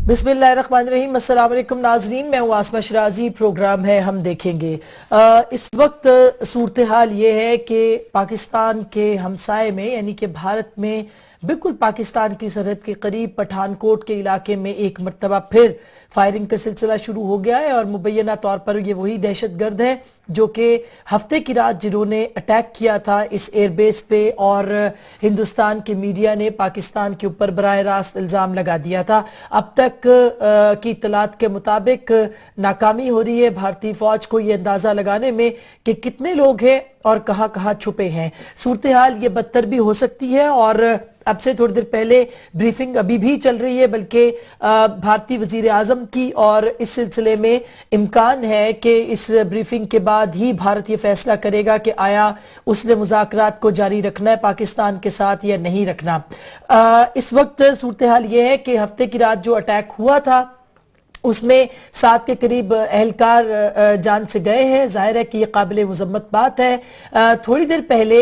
बिस्मिल्लाहिर्रहमानिर्रहीम। अस्सलाम वालेकुम नाज़रीन, मैं हूँ आसमा शिराजी। प्रोग्राम है हम देखेंगे। इस वक्त सूरत हाल ये है कि पाकिस्तान के हमसाए में यानी कि भारत में बिल्कुल पाकिस्तान की सरहद के करीब पठानकोट के इलाके में एक मरतबा फिर फायरिंग का सिलसिला शुरू हो गया है और मुबैना तौर पर ये वही दहशतगर्द है जो कि हफ्ते की रात जिन्होंने अटैक किया था इस एयरबेस पे और हिंदुस्तान के मीडिया ने पाकिस्तान के ऊपर बराह रास्त इल्ज़ाम लगा दिया था। अब तक की इत्तलात के मुताबिक नाकामी हो रही है भारतीय फौज को ये अंदाज़ा लगाने में कि कितने लोग हैं और कहां कहां छुपे हैं। सूरत हाल ये बदतर भी हो सकती है और अब से थोड़ी देर पहले ब्रीफिंग अभी भी चल रही है, बल्कि भारतीय वजीर आजम की, और इस सिलसिले में इम्कान है कि इस ब्रीफिंग के बाद ही भारत ये फैसला करेगा कि आया उसने मुज़ाकरात को जारी रखना है पाकिस्तान के साथ या नहीं रखना। इस वक्त सूरत हाल ये है कि हफ्ते की रात जो अटैक हुआ था उसमें 7 के करीब एहलकार जान से गए हैं। जाहिर है कि ये काबिल मुज़म्मत बात है। थोड़ी देर पहले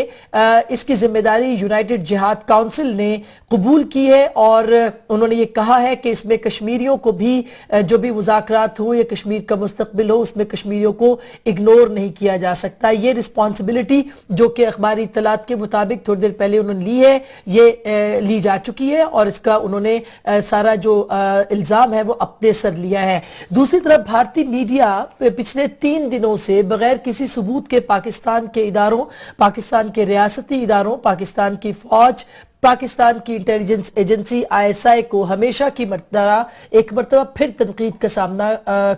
इसकी जिम्मेदारी यूनाइटेड जिहाद काउंसिल ने कबूल की है और उन्होंने ये कहा है कि इसमें कश्मीरियों को भी जो भी मुज़ाकरात हो या कश्मीर का मुस्तकबिल हो उसमें कश्मीरियों को इग्नोर नहीं किया जा सकता। ये रिस्पॉन्सिबिलिटी जो कि अखबारी इत्तलात के मुताबिक थोड़ी देर पहले उन्होंने ली है, ये ली जा चुकी है और इसका उन्होंने सारा जो इल्ज़ाम है वो अपने सर लिया है। दूसरी तरफ भारतीय मीडिया पिछले 3 दिनों से बगैर किसी सबूत के पाकिस्तान के इदारों, पाकिस्तान के रियासती इदारों, पाकिस्तान की फौज, पाकिस्तान की इंटेलिजेंस एजेंसी ISI को हमेशा की तरह एक मरतबा फिर तनकीद का सामना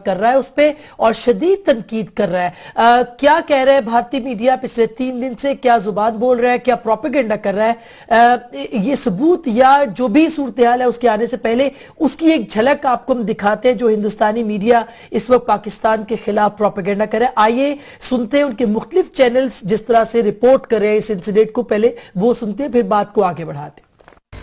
कर रहा है उस पर, और शदीद तनकीद कर रहा है। क्या कह रहा है भारतीय मीडिया पिछले 3 दिन से, क्या जुबान बोल रहा है, क्या प्रोपेगेंडा कर रहा है, ये सबूत या जो भी सूरत हाल है उसके आने से पहले उसकी एक झलक आपको हम दिखाते हैं जो हिंदुस्तानी मीडिया इस वक्त पाकिस्तान के खिलाफ प्रोपेगेंडा कर रहा है। आइए सुनते हैं उनके मुख्तलिफ चैनल्स जिस तरह से रिपोर्ट कर रहे हैं इस इंसिडेंट को, पहले वो सुनते हैं फिर बात को आगे बढ़ाते।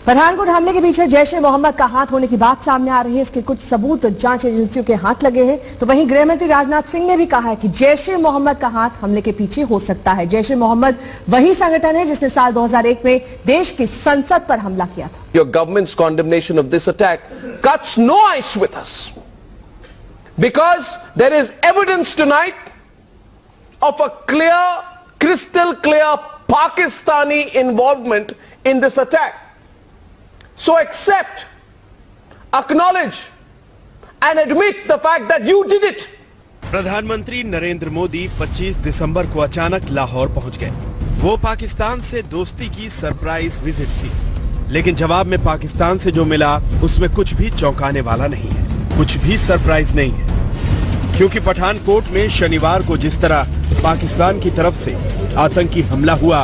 पठानकोट हमले के पीछे जैश ए मोहम्मद का हाथ होने की बात सामने आ रही है। इसके कुछ सबूत जांच एजेंसियों के हाथ लगे हैं। तो वहीं गृहमंत्री राजनाथ सिंह ने भी कहा है कि जैश ए मोहम्मद का हाथ हमले के पीछे हो सकता है। जैश ए मोहम्मद वही संगठन है जिसने साल 2001 में देश की संसद पर हमला किया था। Your government's condemnation of this attack cuts no ice with us because there is evidence tonight of a clear, crystal clear Pakistani involvement in this attack. So accept, acknowledge and admit the fact that you did it. प्रधानमंत्री नरेंद्र मोदी 25 दिसंबर को अचानक लाहौर पहुंच गए। वो पाकिस्तान से दोस्ती की surprise visit थी, लेकिन जवाब में पाकिस्तान से जो मिला उसमें कुछ भी चौंकाने वाला नहीं है, कुछ भी सरप्राइज नहीं है, क्योंकि पठानकोट में शनिवार को जिस तरह पाकिस्तान की तरफ से आतंकी हमला हुआ,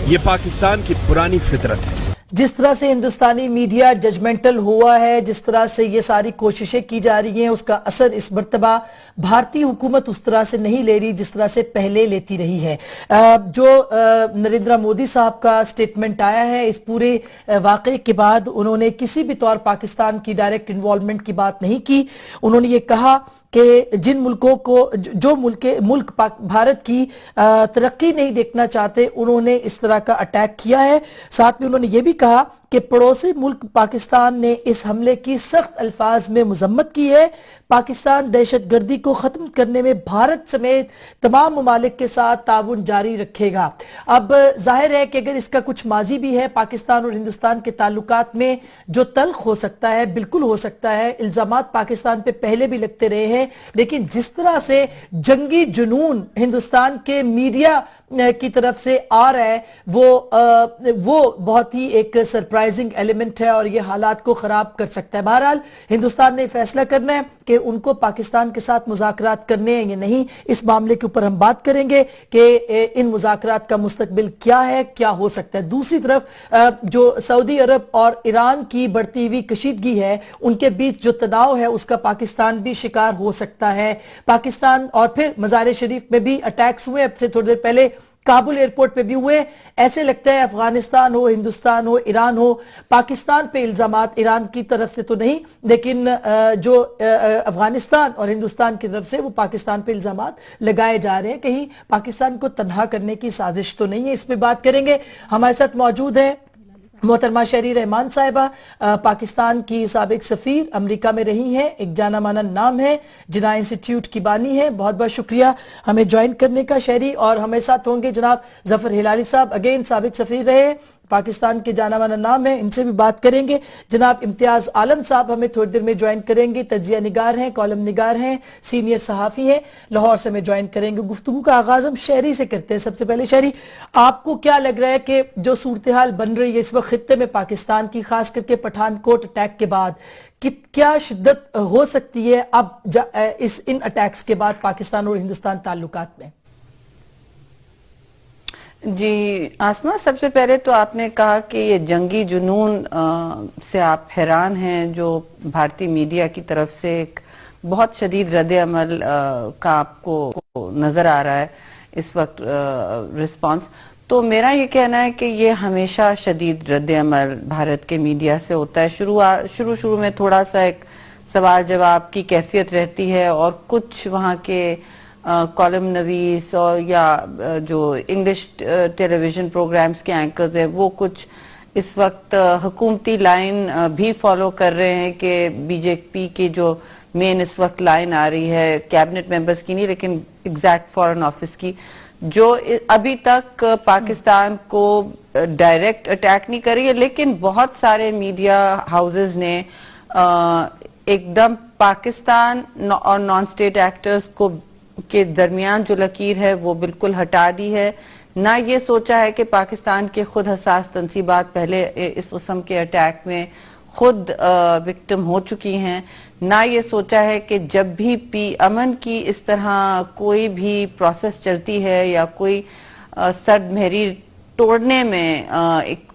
ये पाकिस्तान की पुरानी फितरत है। जिस तरह से हिंदुस्तानी मीडिया जजमेंटल हुआ है, जिस तरह से ये सारी कोशिशें की जा रही हैं, उसका असर इस मर्तबा भारतीय हुकूमत उस तरह से नहीं ले रही जिस तरह से पहले लेती रही है। जो नरेंद्र मोदी साहब का स्टेटमेंट आया है इस पूरे वाक़े के बाद, उन्होंने किसी भी तौर पाकिस्तान की डायरेक्ट इन्वॉल्वमेंट की बात नहीं की। उन्होंने ये कहा कि जिन मुल्कों को जो मुल्क भारत की तरक्की नहीं देखना चाहते उन्होंने इस तरह का अटैक किया है। साथ में उन्होंने ये भी कहा कि पड़ोसी मुल्क पाकिस्तान ने इस हमले की सख्त अल्फाज में मजम्मत की है। पाकिस्तान दहशतगर्दी को खत्म करने में भारत समेत तमाम ममालिक के साथ ताउन जारी रखेगा। अब जाहिर है कि अगर इसका कुछ माजी भी है, पाकिस्तान और हिंदुस्तान के ताल्लुकात में जो तल्ख हो सकता है, बिल्कुल हो सकता है। इल्जामात पाकिस्तान पे पहले भी लगते रहे हैं, लेकिन जिस तरह से जंगी जुनून हिंदुस्तान के मीडिया की तरफ से आ रहा है वो बहुत ही एक सरप्राइजिंग एलिमेंट है और ये हालात को खराब कर सकता है। बहरहाल हिंदुस्तान ने फैसला करना है कि उनको पाकिस्तान के साथ मुज़ाकरात करने हैं या नहीं। इस मामले के ऊपर हम बात करेंगे कि इन मुज़ाकरात का मुस्तकबिल क्या है, क्या हो सकता है। दूसरी तरफ जो सऊदी अरब और ईरान की बढ़ती हुई कशीदगी है, उनके बीच जो तनाव है उसका पाकिस्तान भी शिकार हो सकता है। पाकिस्तान और फिर मज़ार शरीफ में भी अटैक्स हुए, अब से थोड़ी देर पहले काबुल एयरपोर्ट पे भी हुए। ऐसे लगता है अफगानिस्तान हो, हिंदुस्तान हो, ईरान हो, पाकिस्तान पे इल्जामात ईरान की तरफ से तो नहीं, लेकिन जो अफगानिस्तान और हिंदुस्तान की तरफ से वो पाकिस्तान पे इल्जामात लगाए जा रहे हैं। कहीं पाकिस्तान को तन्हा करने की साजिश तो नहीं है। इस पे बात करेंगे। हमारे साथ मौजूद है मोहतरमा शहरी रहमान साहिबा पाकिस्तान की साबिक सफीर अमेरिका में रही हैं, एक जाना माना नाम है, जिना इंस्टीट्यूट की बानी है। बहुत बहुत शुक्रिया हमें ज्वाइन करने का शहरी। और हमें साथ होंगे जनाब जफर हिलाली साहब, अगेन साबिक सफीर रहे, पाकिस्तान के जाना माना नाम है, इनसे भी बात करेंगे। जनाब इम्तियाज आलम साहब हमें थोड़ी देर में ज्वाइन करेंगे, तज्जिया निगार हैं, कॉलम निगार हैं, सीनियर सहाफ़ी हैं, लाहौर से हमें ज्वाइन करेंगे। गुफ्तगू का आगाज हम शहरी से करते हैं। सबसे पहले शहरी, आपको क्या लग रहा है कि जो सूरत हाल बन रही है इस वक्त खित्ते में पाकिस्तान की, खास करके पठानकोट अटैक के बाद, क्या शिद्दत हो सकती है अब इन अटैक्स के बाद पाकिस्तान और हिंदुस्तान ताल्लुकात में? जी आसमा, सबसे पहले तो आपने कहा कि ये जंगी जुनून से आप हैरान हैं जो भारतीय मीडिया की तरफ से एक बहुत शदीद रद्द अमल का आपको नजर आ रहा है इस वक्त रिस्पांस। तो मेरा ये कहना है कि ये हमेशा शदीद रद्द अमल भारत के मीडिया से होता है। शुरू में थोड़ा सा एक सवाल जवाब की कैफियत रहती है और कुछ वहाँ के कॉलम नवीस और या जो इंग्लिश टेलीविजन प्रोग्राम्स के एंकर्स हैं वो कुछ इस वक्त हुकूमती लाइन भी फॉलो कर रहे हैं कि बीजेपी की जो मेन इस वक्त लाइन आ रही है, कैबिनेट मेंबर्स की नहीं लेकिन एग्जैक्ट फॉरेन ऑफिस की, जो अभी तक पाकिस्तान को डायरेक्ट अटैक नहीं करी है, लेकिन बहुत सारे मीडिया हाउसेस ने एकदम पाकिस्तान और नॉन स्टेट एक्टर्स को के दरमियान जो लकीर है वो बिल्कुल हटा दी है। ना ये सोचा है कि पाकिस्तान के खुद हसास तंसीबात पहले इस किस्म के अटैक में खुद विक्टिम हो चुकी हैं, ना ये सोचा है कि जब भी अमन की इस तरह कोई भी प्रोसेस चलती है या कोई सर्द महरी तोड़ने में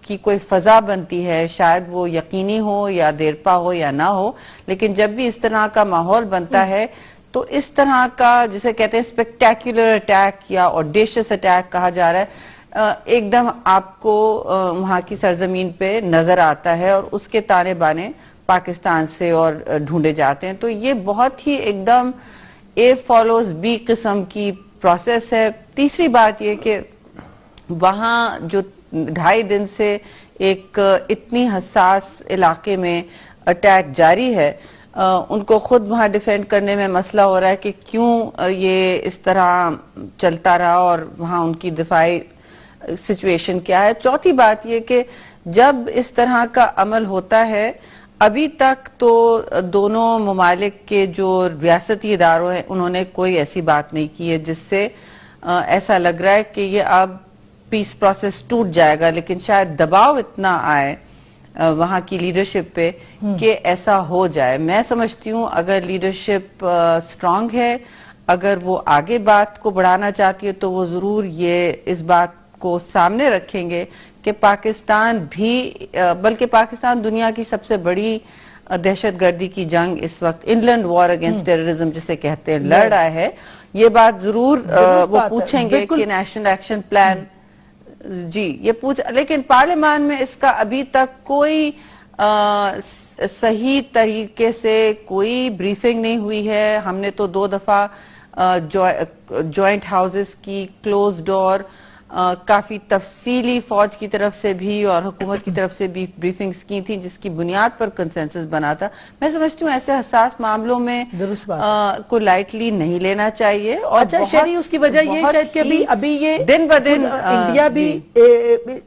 की कोई फजा बनती है, शायद वो यकीनी हो या देरपा हो या ना हो, लेकिन जब भी इस तरह का माहौल बनता है तो इस तरह का जिसे कहते हैं स्पेक्टेक्युलर अटैक या ऑडेशियस अटैक कहा जा रहा है, एकदम आपको वहां की सरजमीन पे नजर आता है और उसके ताने बाने पाकिस्तान से और ढूंढे जाते हैं। तो ये बहुत ही एकदम ए फॉलोज बी किस्म की प्रोसेस है। तीसरी बात ये कि वहां जो 2.5 दिन से एक इतनी हसास इलाके में अटैक जारी है, उनको खुद वहां डिफेंड करने में मसला हो रहा है कि क्यों ये इस तरह चलता रहा और वहां उनकी दिफाई सिचुएशन क्या है। चौथी बात ये कि जब इस तरह का अमल होता है, अभी तक तो दोनों ममालिक के जो रियासती इदारों हैं उन्होंने कोई ऐसी बात नहीं की है जिससे ऐसा लग रहा है कि ये अब पीस प्रोसेस टूट जाएगा, लेकिन शायद दबाव इतना आए वहां की लीडरशिप पे कि ऐसा हो जाए। मैं समझती हूँ अगर लीडरशिप स्ट्रांग है, अगर वो आगे बात को बढ़ाना चाहती है तो वो जरूर ये इस बात को सामने रखेंगे कि पाकिस्तान भी, बल्कि पाकिस्तान दुनिया की सबसे बड़ी दहशतगर्दी की जंग इस वक्त इनलैंड वॉर अगेंस्ट टेररिज्म जिसे कहते हैं लड़ रहा है। ये बात जरूर वो पूछेंगे कि नेशनल एक्शन प्लान जी ये पूछ, लेकिन पार्लियामान में इसका अभी तक कोई सही तरीके से कोई ब्रीफिंग नहीं हुई है। हमने तो 2 दफा जॉइंट हाउसेस की क्लोज डोर काफी तफसीली फौज की तरफ से भी और हुकूमत की तरफ से भी ब्रीफिंग्स की थी जिसकी बुनियाद पर कंसेंसस बना था। मैं समझती हूँ ऐसे हसास मामलों में को लाइटली नहीं लेना चाहिए। और अच्छा शहरी, उसकी वजह ये शायद कि अभी ये दिन ब दिन इंडिया भी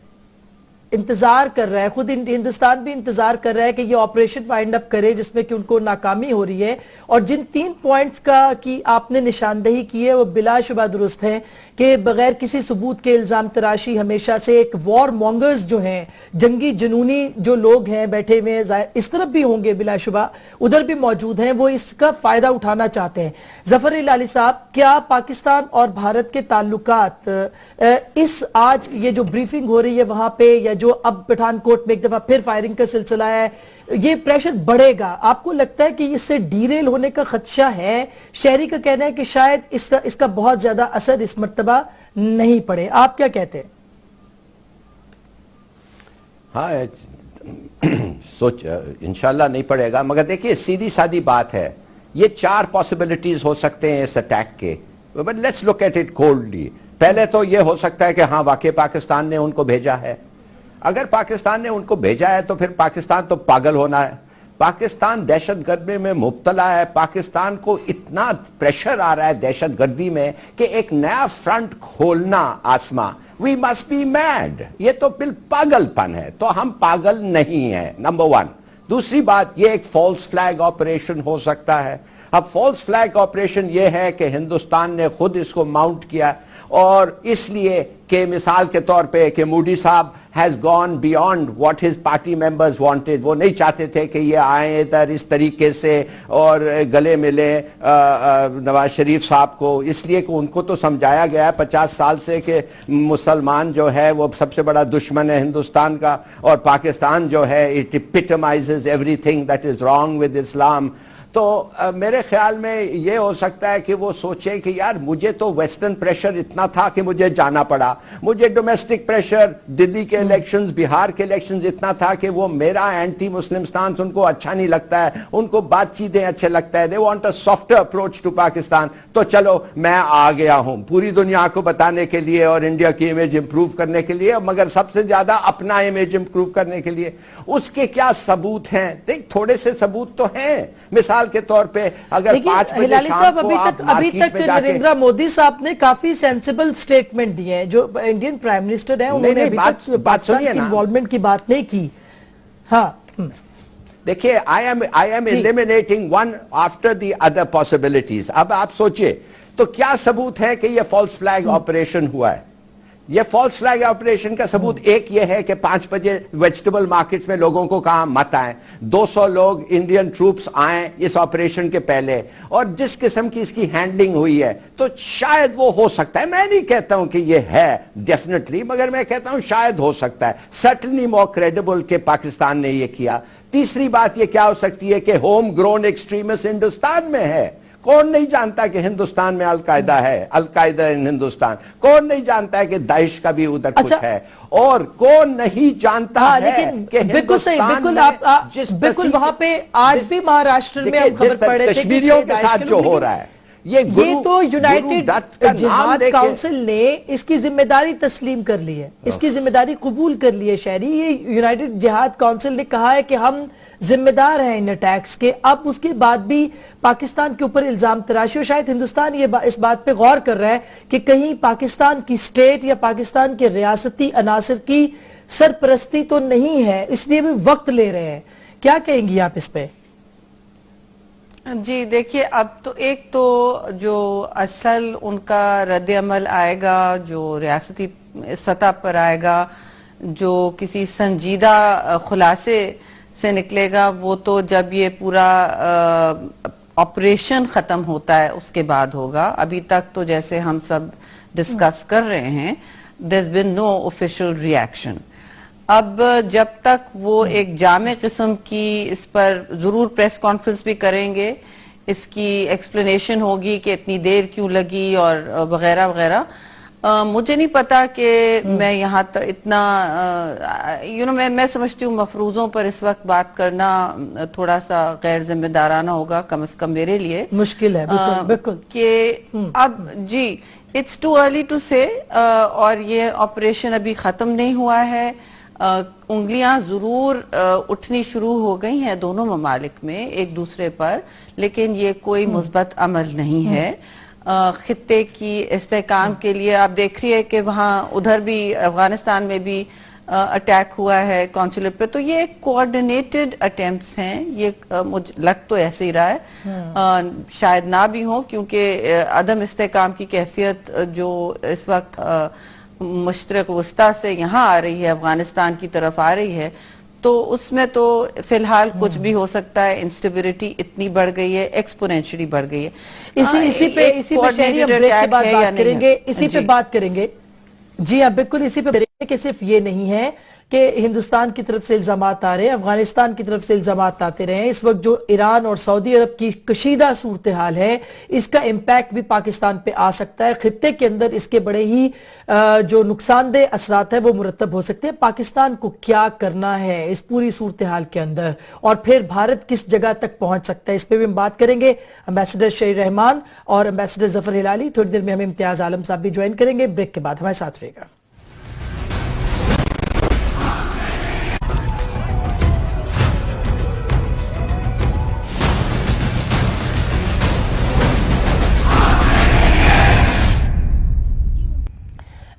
इंतजार कर रहा है, खुद हिंदुस्तान भी इंतजार कर रहा है कि ये ऑपरेशन वाइंड अप करे जिसमें कि उनको नाकामी हो रही है। और जिन 3 पॉइंट्स का की आपने निशानदेही की है वो बिलाशुबा दुरुस्त है कि बगैर किसी सबूत के इल्जाम तराशी हमेशा से एक वॉर मॉन्गर्स जो हैं, जंगी जुनूनी जो लोग हैं बैठे हुए इस तरफ भी होंगे बिलाशुबा, उधर भी मौजूद हैं, वो इसका फायदा उठाना चाहते हैं। जफर हिलाली साहब, क्या पाकिस्तान और भारत के ताल्लुकात इस आज ये जो ब्रीफिंग हो रही है वहां पे या जो अब पठानकोट में एक दफा फिर फायरिंग का सिलसिला है, ये प्रेशर बढ़ेगा? आपको लगता है कि इससे डीरेल होने का खदशा है? शहरी का कहना है कि शायद इसका बहुत ज्यादा असर इस मर्तबा नहीं पड़े। आप क्या कहते हैं? हाँ सोच इंशाल्लाह नहीं पड़ेगा, मगर देखिए सीधी सादी बात है, ये 4 पॉसिबिलिटीज हो सकते हैं इस अटैक के, but let's look at it coldly. पहले तो ये हो सकता है कि हाँ वाकई पाकिस्तान ने उनको भेजा है, اگر پاکستان نے ان کو بھیجا ہے تو پھر پاکستان تو پاگل ہونا ہے. پاکستان دہشت گردی میں مبتلا ہے. پاکستان کو اتنا پریشر آ رہا ہے دہشت گردی میں کہ ایک نیا فرنٹ کھولنا آسما. We must be made. یہ تو بل پاگل پن ہے. تو ہم پاگل نہیں ہیں, نمبر 1. دوسری بات, یہ ایک فالس فلیگ آپریشن ہو سکتا ہے. اب فالس فلیگ آپریشن یہ ہے کہ ہندوستان نے خود اس کو ماؤنٹ کیا, اور اس لیے کہ مثال کے طور پہ کہ مودی صاحب has gone beyond what his party members wanted. وہ نہیں چاہتے تھے کہ یہ آئیں ادھر اس طریقے سے اور گلے ملیں نواز شریف صاحب کو, اس لیے کہ ان کو تو سمجھایا گیا ہے 50 سال سے کہ مسلمان جو ہے وہ سب سے بڑا دشمن ہے ہندوستان کا, اور پاکستان جو ہے it epitomizes everything that is wrong with Islam. تو میرے خیال میں یہ ہو سکتا ہے کہ وہ سوچے کہ یار مجھے تو ویسٹرن پریشر اتنا تھا کہ مجھے جانا پڑا, مجھے ڈومیسٹک پریشر دلی کے الیکشنز, بہار کے الیکشنز اتنا تھا کہ وہ میرا اینٹی مسلم سٹانس ان کو اچھا نہیں لگتا ہے, ان کو بات چیتیں اچھے لگتا ہے. They want a softer approach to Pakistan. تو چلو میں آ گیا ہوں پوری دنیا کو بتانے کے لیے اور انڈیا کی امیج امپروو کرنے کے لیے, مگر سب سے زیادہ اپنا امیج امپروو کرنے کے لیے. اس کے کیا ثبوت ہیں؟ دیکھ تھوڑے سے ثبوت تو ہیں. مثال کے طور پہ اگر 5 بجے شام کو آپ مارکیٹ میں جا کے, نریندر مودی صاحب نے کافی سینسیبل سٹیٹمنٹ دیے ہیں. جو انڈین پرائم منسٹر ہیں انہوں نے ابھی تک پاکستان کی انوالومنٹ کی بات نہیں کی. ہاں دیکھیے, I am eliminating one after the other possibilities. اب آپ سوچئے تو کیا ثبوت ہے کہ یہ فالس فلیگ آپریشن ہوا ہے؟ یہ فالس فلیگ آپریشن کا ثبوت ایک یہ ہے کہ 5 بجے ویجٹیبل مارکیٹس میں لوگوں کو کہا مت آئیں, 200 لوگ انڈین ٹروپس آئیں اس آپریشن کے پہلے, اور جس قسم کی اس کی ہینڈلنگ ہوئی ہے تو شاید وہ ہو سکتا ہے. میں نہیں کہتا ہوں کہ یہ ہے ڈیفینیٹلی, مگر میں کہتا ہوں شاید ہو سکتا ہے. سرٹنلی مور کریڈیبل کہ پاکستان نے یہ کیا. تیسری بات یہ کیا ہو سکتی ہے کہ ہوم گرون ایکسٹریمسٹ ہندوستان میں ہے. کون نہیں جانتا کہ ہندوستان میں القاعدہ ہے, القاعدہ ان ہندوستان. کون نہیں جانتا ہے کہ داعش کا بھی ادھر کچھ ہے, اور کون نہیں جانتا ہے کہ بالکل صحیح, بالکل وہاں پہ آج بھی مہاراشٹر میں ہم خبر پڑھ رہے تھے کشمیریوں کے ساتھ جو ہو رہا ہے, یہ تو یونائٹڈ جہاد کاؤنسل نے اس کی ذمہ داری تسلیم کر لی ہے, اس کی ذمہ داری قبول کر لی ہے شہری. یہ یونائٹڈ جہاد کاؤنسل نے کہا ہے کہ ہم ذمہ دار ہیں ان اٹیکس کے. اب اس کے بعد بھی پاکستان کے اوپر الزام تراشی, اور شاید ہندوستان اس بات پہ غور کر رہا ہے کہ کہیں پاکستان کی سٹیٹ یا پاکستان کے ریاستی عناصر کی سرپرستی تو نہیں ہے, اس لیے بھی وقت لے رہے ہیں. کیا کہیں گی آپ اس پہ؟ جی دیکھیے, اب تو ایک تو جو اصل ان کا رد عمل آئے گا جو ریاستی سطح پر آئے گا, جو کسی سنجیدہ خلاصے سے نکلے گا, وہ تو جب یہ پورا آپریشن ختم ہوتا ہے اس کے بعد ہوگا. ابھی تک تو جیسے ہم سب ڈسکس کر رہے ہیں, there's been no official reaction. اب جب تک وہ ایک جامع قسم کی اس پر ضرور پریس کانفرنس بھی کریں گے, اس کی ایکسپلینیشن ہوگی کہ اتنی دیر کیوں لگی اور وغیرہ وغیرہ. مجھے نہیں پتا کہ میں یہاں اتنا میں سمجھتی ہوں مفروضوں پر اس وقت بات کرنا تھوڑا سا غیر ذمہ دارانہ ہوگا, کم از کم میرے لیے مشکل ہے بالکل کہ اب جی اٹس ٹو ارلی ٹو سے, اور یہ آپریشن ابھی ختم نہیں ہوا ہے. انگلیاں ضرور اٹھنی شروع ہو گئی ہیں دونوں ممالک میں ایک دوسرے پر, لیکن یہ کوئی مثبت عمل نہیں ہے. خطے کی استحکام کے لیے آپ دیکھ رہی ہے کہ وہاں ادھر بھی افغانستان میں بھی اٹیک ہوا ہے کونسولیٹ پہ. تو یہ کوآرڈینیٹڈ اٹیمپٹس ہیں, یہ مجھے لگ تو ایسے ہی رہا ہے, شاید نہ بھی ہو, کیونکہ عدم استحکام کی کیفیت جو اس وقت مشرق وسطیٰ سے یہاں آ رہی ہے, افغانستان کی طرف آ رہی ہے, تو اس میں تو فی الحال کچھ بھی ہو سکتا ہے. انسٹیبلٹی اتنی بڑھ گئی ہے, ایکسپونینشلی بڑھ گئی ہے. اسی پہ شہری ہم بریک کے بعد بات کریں گے, اسی پہ بات کریں گے. جی ہاں بالکل اسی پہ کہ صرف یہ نہیں ہے کہ ہندوستان کی طرف سے الزامات آ رہے ہیں, افغانستان کی طرف سے الزامات آتے رہے ہیں. اس وقت جو ایران اور سعودی عرب کی کشیدہ صورتحال ہے, اس کا امپیکٹ بھی پاکستان پہ آ سکتا ہے. خطے کے اندر اس کے بڑے ہی جو نقصان دہ اثرات ہیں وہ مرتب ہو سکتے ہیں. پاکستان کو کیا کرنا ہے اس پوری صورتحال کے اندر, اور پھر بھارت کس جگہ تک پہنچ سکتا ہے, اس پہ بھی ہم بات کریں گے. امبیسڈر شہیر رحمان اور امبیسڈر ظفر ہلالی تھوڑی دیر میں ہمیں امتیاز عالم صاحب بھی جوائن کریں گے. بریک کے بعد ہمارے ساتھ رہے گا.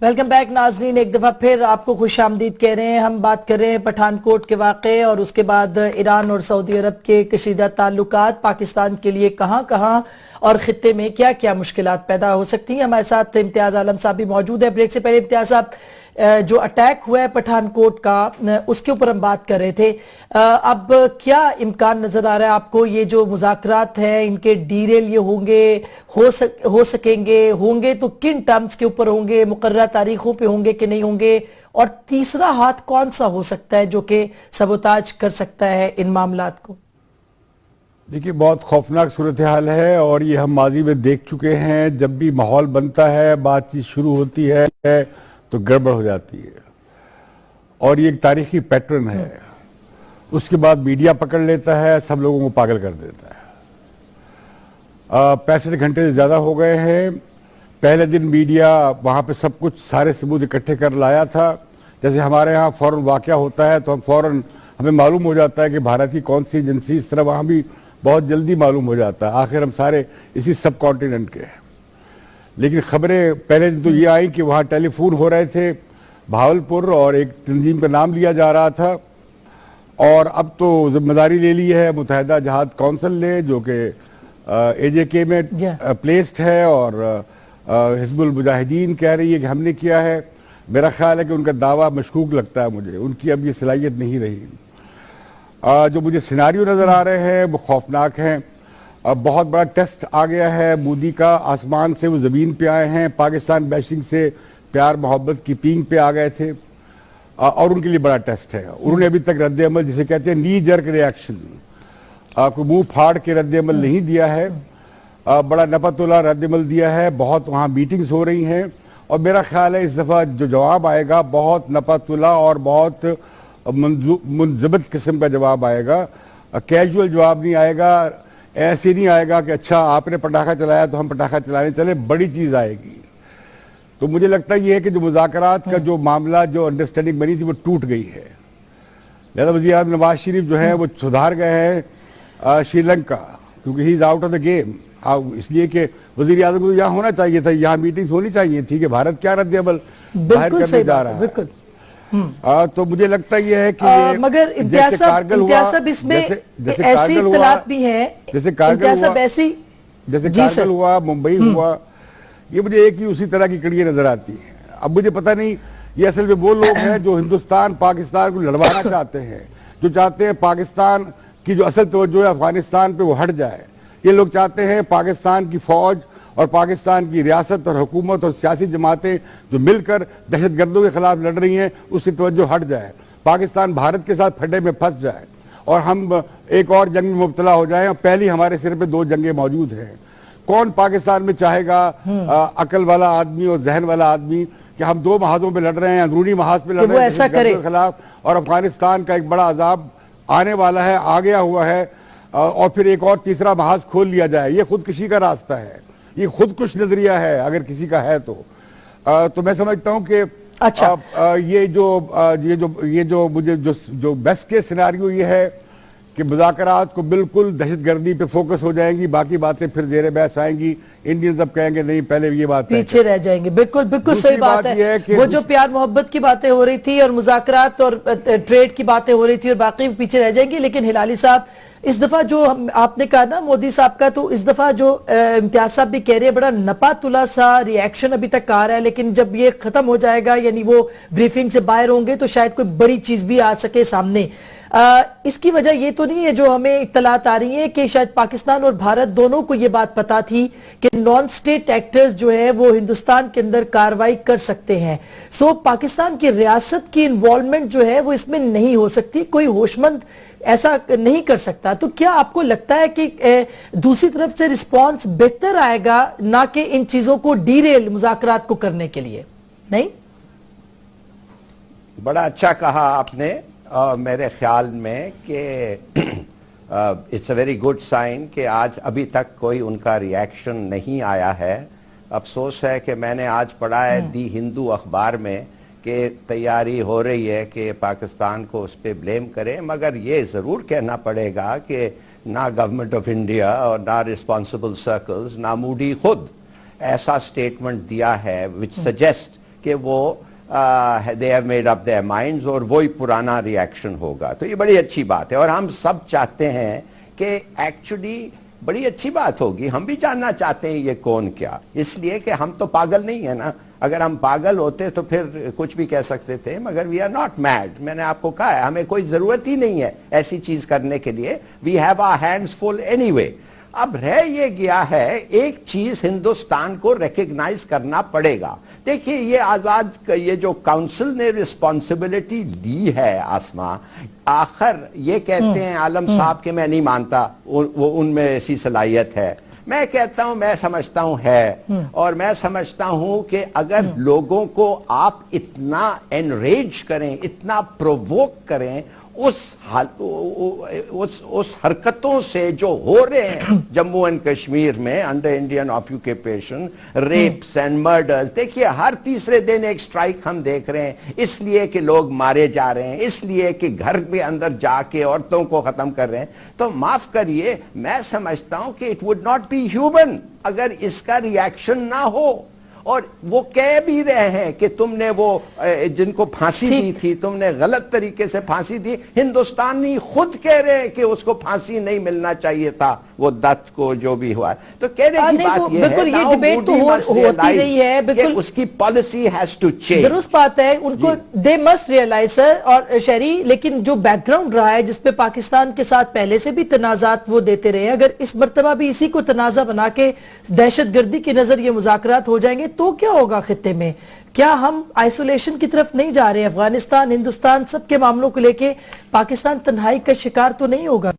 वेलकम बैक नाजरीन, एक दफा फिर आपको खुश आमदीद कह रहे हैं। हम बात कर रहे हैं पठानकोट के वाक़े और उसके बाद ईरान और सऊदी अरब के कशीदा ताल्लुकात पाकिस्तान के लिए कहां कहां और खित्ते में क्या क्या मुश्किलात पैदा हो सकती हैं। हमारे साथ इम्तियाज आलम साहब भी मौजूद है। ब्रेक से पहले इम्तियाज साहब, जो अटैक हुआ है पठानकोट का, उसके ऊपर हम बात कर रहे थे। अब क्या इम्कान नजर आ रहा है आपको, ये जो मुज़ाकरात हैं इनके डीरेल ये होंगे, हो सकेंगे तो किन टर्म्स के ऊपर होंगे, मुकर्रर तारीखों पे होंगे कि नहीं होंगे, और तीसरा हाथ कौन सा हो सकता है जो कि सबोताज कर सकता है इन मामलात को? देखिए, बहुत खौफनाक सूरत हाल है और ये हम माजी में देख चुके हैं। जब भी माहौल बनता है, बातचीत शुरू होती है तो गड़बड़ हो जाती है और ये एक तारीखी पैटर्न है। उसके बाद मीडिया पकड़ लेता है, सब लोगों को पागल कर देता है। 65 घंटे से ज्यादा हो गए हैं। पहले दिन मीडिया वहां पे सब कुछ सारे सबूत इकट्ठे कर लाया था। जैसे हमारे यहाँ फौरन वाकया होता है तो हम फौरन हमें मालूम हो जाता है कि भारत की कौन सी एजेंसी, इस तरह वहां भी बहुत जल्दी मालूम हो जाता है। आखिर हम सारे इसी सब कॉन्टिनेंट के हैं। लेकिन खबरें पहले दिन तो ये आई कि वहाँ टेलीफोन हो रहे थे भावलपुर और एक तंजीम का नाम लिया जा रहा था, और अब तो जिम्मेदारी ले ली है मुत्तहिदा जहाद कौंसिल ने, जो कि AJK में प्लेस्ड है, और हिजबुल मुजाहिदीन कह रही है कि हमने किया है। मेरा ख्याल है कि उनका दावा मशकूक लगता है मुझे, उनकी अब ये सलाहियत नहीं रही। जो मुझे सिनारियो नजर आ रहे हैं वो खौफनाक हैं। अब बहुत बड़ा टेस्ट आ गया है मोदी का, आसमान से वो जमीन पे आए हैं। पाकिस्तान बैशिंग से प्यार मोहब्बत की पींग पे आ गए थे और उनके लिए बड़ा टेस्ट है। उन्होंने अभी तक रद्द अमल, जिसे कहते हैं नी जर्क रिएक्शन, कोई मुंह फाड़ के रद्द अमल नहीं दिया है। बड़ा नपतुला रद्द अमल दिया है। बहुत वहाँ मीटिंग्स हो रही हैं और मेरा ख्याल है इस दफा जो जवाब आएगा बहुत नपतुला और बहुत मुनज़बित किस्म का जवाब आएगा। कैजुअल जवाब नहीं आएगा, ऐसे नहीं आएगा कि अच्छा आपने पटाखा चलाया तो हम पटाखा चलाने चले, बड़ी चीज आएगी। तो मुझे लगता है ये है कि जो मुज़ाकरात का जो मामला, जो अंडरस्टैंडिंग बनी थी वो टूट गई है। लिहाजा वज़ीर आज़म नवाज शरीफ जो है वो सुधार गए हैं श्रीलंका, क्योंकि he is out of the game. इसलिए कि वज़ीर आज़म को यहाँ होना चाहिए था, यहाँ मीटिंग्स होनी चाहिए थी कि भारत क्या रद्द अमल जाहिर करने जा रहा है। बिल्कुल। तो मुझे लगता ये है कि मगर इम्तियाज साहब इसमें ऐसी इत्तलात भी हैं, जैसे कारगिल हुआ, मुंबई हुआ, ये मुझे एक ही उसी तरह की कड़ियां नजर आती हैं। अब मुझे पता नहीं ये असल में वो लोग हैं जो हिंदुस्तान पाकिस्तान को लड़वाना चाहते हैं, जो चाहते हैं पाकिस्तान की जो असल तवज्जो है अफगानिस्तान पे वो हट जाए। ये लोग चाहते हैं पाकिस्तान की फौज और पाकिस्तान की रियासत और हुकूमत और सियासी जमातें जो मिलकर दहशतगर्दों के खिलाफ लड़ रही हैं उससे तवज्जो हट जाए, पाकिस्तान भारत के साथ फड्डे में फंस जाए और हम एक और जंग में मुब्तला हो जाएं। और पहली हमारे सिर पे 2 जंगें मौजूद हैं। कौन पाकिस्तान में चाहेगा अकल वाला आदमी और जहन वाला आदमी कि हम 2 महाजों पे लड़ रहे हैं, अंदरूनी महाज पे लड़ रहे हैं दहशतगर्दों के खिलाफ, और अफगानिस्तान का एक बड़ा अजाब आने वाला है, आ गया हुआ है, और फिर एक और तीसरा महाज खोल लिया जाए। ये खुदकुशी का रास्ता है, ये खुदकुश नजरिया है अगर किसी का है तो मैं समझता हूं कि अच्छा ये जो मुझे जो बेस्ट केस सिनेरियो ये है कि मुज़ाकरात को बिल्कुल दहशतगर्दी पे फोकस हो जाएंगी, बाकी बातें फिर जेरे बहस आएंगी। इंडियंस अब कहेंगे नहीं, पहले ये बात पीछे रह जाएंगे। बिल्कुल सही बात है। वो जो प्यार मोहब्बत की बातें हो रही थी और मुज़ाकरात और ट्रेड की बातें हो रही थी और बाकी पीछे रह जाएंगी। लेकिन हिलाली साहब, इस दफा जो आपने कहा ना मोदी साहब का, तो इस दफा जो इम्तियाज साहब भी कह रहे हैं बड़ा नपा तुला सा रिएक्शन अभी तक आ रहा है, लेकिन जब ये खत्म हो जाएगा यानी वो ब्रीफिंग से बाहर होंगे तो शायद कोई बड़ी चीज भी आ सके सामने। इसकी वजह ये तो नहीं है जो हमें इत्तलात आ रही है कि शायद पाकिस्तान और भारत दोनों को ये बात पता थी कि नॉन स्टेट एक्टर्स जो है वो हिंदुस्तान के अंदर कार्रवाई कर सकते हैं। सो पाकिस्तान की रियासत की इन्वॉल्वमेंट जो है वो इसमें नहीं हो सकती, कोई होशमंद ऐसा नहीं कर सकता। तो क्या आपको लगता है कि दूसरी तरफ से रिस्पांस बेहतर आएगा, ना कि इन चीजों को डीरेल मुज़ाकरात को करने के लिए? नहीं, बड़ा अच्छा कहा आपने। मेरे ख्याल में कि it's a very good sign कि आज अभी तक कोई उनका रिएक्शन नहीं आया है। अफसोस है कि मैंने आज पढ़ा है दी हिंदू अखबार में कि तैयारी हो रही है कि पाकिस्तान को उस पर ब्लेम करें, मगर ये ज़रूर कहना पड़ेगा कि ना गवर्नमेंट ऑफ इंडिया और ना रिस्पॉन्सिबल सर्कल्स, ना मूडी खुद ऐसा स्टेटमेंट दिया है विच सजेस्ट کہ وہ they have made up their minds اور وہی پرانا ریاکشن ہوگا. تو یہ بڑی اچھی بات ہے اور ہم سب چاہتے ہیں کہ ایکچولی بڑی اچھی بات ہوگی. ہم بھی جاننا چاہتے ہیں یہ کون کیا, اس لیے کہ ہم تو پاگل نہیں ہیں نا. اگر ہم پاگل ہوتے تو پھر کچھ بھی کہہ سکتے تھے, مگر وی آر ناٹ میڈ. میں نے آپ کو کہا ہے ہمیں کوئی ضرورت ہی نہیں ہے ایسی چیز کرنے کے لیے. We have our hands full anyway. اب رہ یہ گیا ہے ایک چیز ہندوستان کو ریکگنائز کرنا پڑے گا. دیکھیے یہ آزاد یہ جو کاؤنسل نے رسپانسبلٹی لی ہے آسما, آخر یہ کہتے ہیں عالم صاحب کہ میں نہیں مانتا وہ ان میں ایسی صلاحیت ہے. میں کہتا ہوں میں سمجھتا ہوں ہے, اور میں سمجھتا ہوں کہ اگر لوگوں کو آپ اتنا انریج کریں, اتنا پرووک کریں اس حرکتوں سے جو ہو رہے ہیں جموں اینڈ کشمیر میں under Indian occupation, rapes and murders. دیکھیے ہر تیسرے دن ایک سٹرائک ہم دیکھ رہے ہیں, اس لیے کہ لوگ مارے جا رہے ہیں, اس لیے کہ گھر کے اندر جا کے عورتوں کو ختم کر رہے ہیں. تو معاف کریے, میں سمجھتا ہوں کہ it would not be human اگر اس کا ریاکشن نہ ہو. اور وہ کہہ بھی رہے ہیں کہ تم نے وہ جن کو پھانسی دی تھی تم نے غلط طریقے سے پھانسی دی. ہندوستانی خود کہہ رہے ہیں کہ اس کو پھانسی نہیں ملنا چاہیے تھا, وہ دت کو جو بھی ہوا. تو کہنے کی بات یہ ہے یہ ڈیبیٹ تو ہوتی رہی ہے, بالکل اس کی پالیسی ہیز ٹو چینج. درست بات ہے, ان کو دے مسٹ ریئلائز سر اور شہری. لیکن جو بیک گراؤنڈ رہا ہے جس پہ پاکستان کے ساتھ پہلے سے بھی تنازعات وہ دیتے رہے ہیں, اگر اس مرتبہ بھی اسی کو تنازع بنا کے دہشت گردی کی نظر یہ مذاکرات ہو جائیں گے تو کیا ہوگا خطے میں؟ کیا ہم آئسولیشن کی طرف نہیں جا رہے ہیں؟ افغانستان, ہندوستان سب کے معاملوں کو لے کے پاکستان تنہائی کا شکار تو نہیں ہوگا؟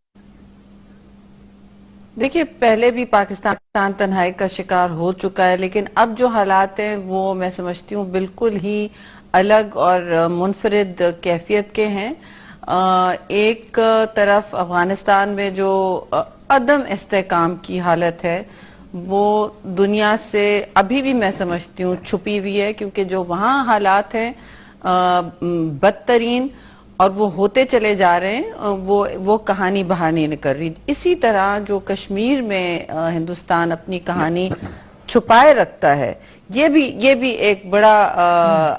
دیکھیے پہلے بھی پاکستان تنہائی کا شکار ہو چکا ہے, لیکن اب جو حالات ہیں وہ میں سمجھتی ہوں بالکل ہی الگ اور منفرد کیفیت کے ہیں. ایک طرف افغانستان میں جو عدم استحکام کی حالت ہے وہ دنیا سے ابھی بھی میں سمجھتی ہوں چھپی ہوئی ہے, کیونکہ جو وہاں حالات ہیں بدترین اور وہ ہوتے چلے جا رہے ہیں, وہ کہانی باہر نہیں نکل رہی. اسی طرح جو کشمیر میں ہندوستان اپنی کہانی چھپائے رکھتا ہے, یہ بھی ایک بڑا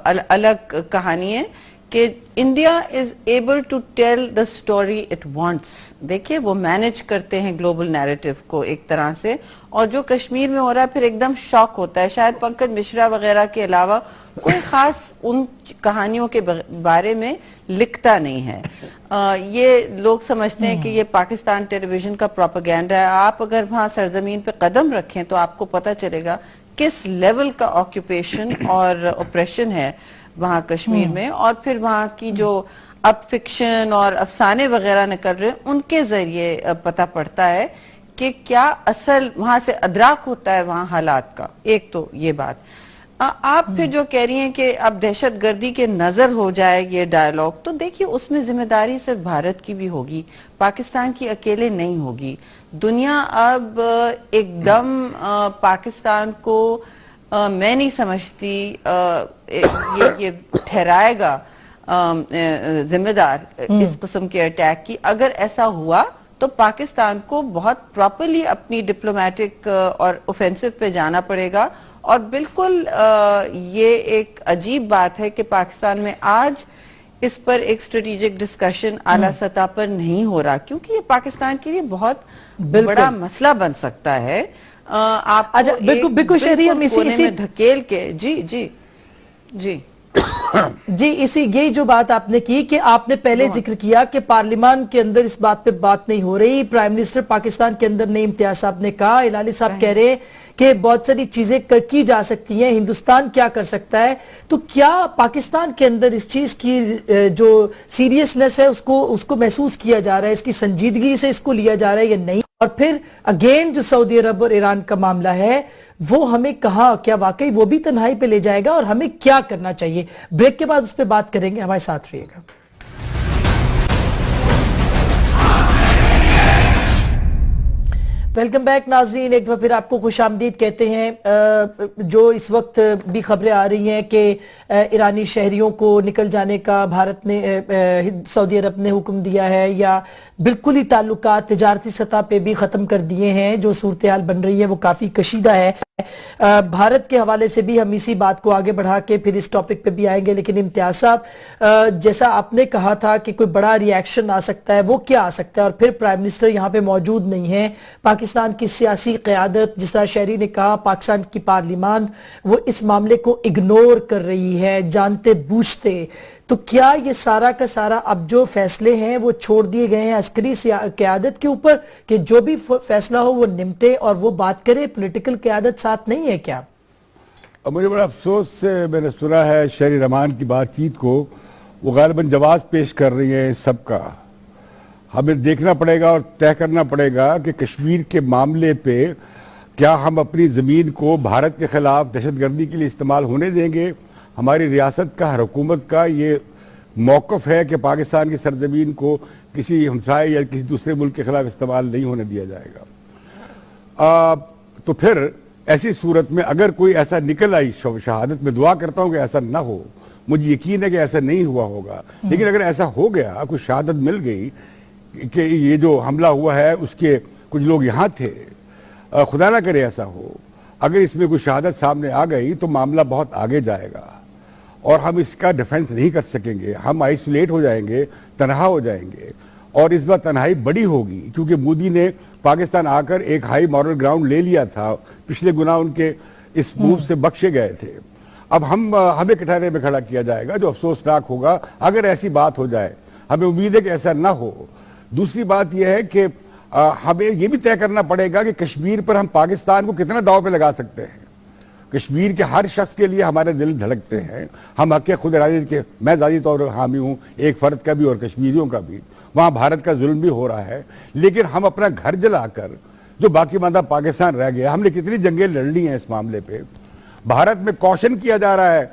الگ کہانی ہے کہ India is able to tell the story it wants. دیکھیے وہ مینج کرتے ہیں گلوبل نیریٹو کو ایک طرح سے, اور جو کشمیر میں ہو رہا ہے پھر ایک دم شاک ہوتا ہے. شاید پنکج مشرا وغیرہ کے علاوہ کوئی خاص ان کہانیوں کے بارے میں لکھتا نہیں ہے. یہ لوگ سمجھتے ہیں کہ یہ پاکستان ٹیلی ویژن کا پروپیگنڈا ہے. آپ اگر وہاں سرزمین پہ قدم رکھیں تو آپ کو پتہ چلے گا کس لیول کا آکیوپیشن اور اپریشن ہے وہاں کشمیر میں, اور پھر وہاں کی جو اب فکشن اور افسانے وغیرہ نکل رہے ہیں ان کے ذریعے پتہ پڑتا ہے کہ کیا اصل وہاں سے ادراک ہوتا ہے وہاں حالات کا. ایک تو یہ بات. آپ پھر جو کہہ رہی ہیں کہ اب دہشت گردی کے نظر ہو جائے یہ ڈائیلاگ, تو دیکھیے اس میں ذمہ داری صرف بھارت کی بھی ہوگی, پاکستان کی اکیلے نہیں ہوگی. دنیا اب ایک دم پاکستان کو میں نہیں سمجھتی یہ ٹھہرائے گا ذمہ دار اس قسم کے اٹیک کی. اگر ایسا ہوا تو پاکستان کو بہت پراپرلی اپنی ڈپلومیٹک اور اوفینسو پہ جانا پڑے گا. اور بالکل یہ ایک عجیب بات ہے کہ پاکستان میں آج اس پر ایک اسٹریٹجک ڈسکشن اعلیٰ سطح پر نہیں ہو رہا, کیونکہ یہ پاکستان کے لیے بہت بڑا مسئلہ بن سکتا ہے. آپ کو کونے میں دھکیل کے جی یہی جو بات آپ نے کی کہ آپ نے پہلے ذکر کیا کہ پارلیمان کے اندر اس بات پہ بات نہیں ہو رہی, پرائم منسٹر پاکستان کے اندر نہیں, امتیاز صاحب نے کہا, الہی صاحب کہہ رہے کہ بہت ساری چیزیں کی جا سکتی ہیں, ہندوستان کیا کر سکتا ہے. تو کیا پاکستان کے اندر اس چیز کی جو سیریسنس ہے اس کو محسوس کیا جا رہا ہے, اس کی سنجیدگی سے اس کو لیا جا رہا ہے یا نہیں؟ اور پھر اگین جو سعودی عرب اور ایران کا معاملہ ہے وہ ہمیں کہاں, کیا واقعی وہ بھی تنہائی پہ لے جائے گا اور ہمیں کیا کرنا چاہیے؟ بریک کے بعد اس پہ بات کریں گے, ہمارے ساتھ رہیے گا. ویلکم بیک ناظرین, ایک دفعہ پھر آپ کو خوش آمدید کہتے ہیں. جو اس وقت بھی خبریں آ رہی ہیں کہ ایرانی شہریوں کو نکل جانے کا بھارت نے سعودی عرب نے حکم دیا ہے, یا بالکل ہی تعلقات تجارتی سطح پہ بھی ختم کر دیے ہیں, جو صورتحال بن رہی ہے وہ کافی کشیدہ ہے. भारत के हवाले से भी हम इसी बात को आगे बढ़ा के फिर इस टॉपिक पे भी आएंगे, लेकिन इम्तियाज साहब, जैसा आपने कहा था कि कोई बड़ा रिएक्शन आ सकता है, वो क्या आ सकता है? और फिर प्राइम मिनिस्टर यहाँ पे मौजूद नहीं है, पाकिस्तान की सियासी क़यादत, जिस तरह शहरी ने कहा, पाकिस्तान की पार्लियामान वो इस मामले को इग्नोर कर रही है जानते बूझते। तो क्या ये सारा का सारा अब जो फैसले हैं वो छोड़ दिए गए हैं अस्करी क़यादत के ऊपर कि जो भी फैसला हो वो निपटे और वो बात करे, पॉलिटिकल क़यादत साथ नहीं है क्या? अब मुझे बड़ा अफसोस से मैंने सुना है शहरी रहमान की बातचीत को, वो गालिबन जवाब पेश कर रही हैं सबका। हमें देखना पड़ेगा और तय करना पड़ेगा कि कश्मीर के मामले पे क्या हम अपनी ज़मीन को भारत के खिलाफ दहशतगर्दी के लिए इस्तेमाल होने देंगे। हमारी रियासत का, हर हुकूमत का ये मौक़िफ़ है कि पाकिस्तान की सरजमीन को किसी हमसाए या किसी दूसरे मुल्क के खिलाफ इस्तेमाल नहीं होने दिया जाएगा। तो फिर ऐसी सूरत में अगर कोई ऐसा निकल आई शहादत में, दुआ करता हूँ कि ऐसा ना हो, मुझे यकीन है कि ऐसा नहीं हुआ होगा, लेकिन अगर ऐसा हो गया, कोई शहादत मिल गई कि ये जो हमला हुआ है उसके कुछ लोग यहाँ थे, खुदा ना करे ऐसा हो, अगर इसमें कोई शहादत सामने आ गई तो मामला बहुत आगे जाएगा और हम इसका डिफेंस नहीं कर सकेंगे, हम आइसोलेट हो जाएंगे, तनहा हो जाएंगे। और इस बार तन्हाई बड़ी होगी क्योंकि मोदी ने पाकिस्तान आकर एक हाई मॉरल ग्राउंड ले लिया था, पिछले गुनाह उनके इस मूव से बख्शे गए थे। अब हमें कटहरे में खड़ा किया जाएगा, जो अफसोसनाक होगा अगर ऐसी बात हो जाए। हमें उम्मीद है कि ऐसा ना हो। दूसरी बात यह है कि हमें यह भी तय करना पड़ेगा कि कश्मीर पर हम पाकिस्तान को कितना दांव पे लगा सकते हैं। कश्मीर के हर शख्स के लिए हमारे दिल धड़कते हैं, हम हक़ खुद इरादे के, मैं ज़ाती तौर पर हामी हूँ, एक फ़र्द का भी और कश्मीरियों का भी। वहाँ भारत का जुल्म भी हो रहा है, लेकिन हम अपना घर जलाकर जो बाकी मादा पाकिस्तान रह गया, हमने कितनी जंगें लड़ ली हैं इस मामले पे। भारत में कॉशन किया जा रहा है,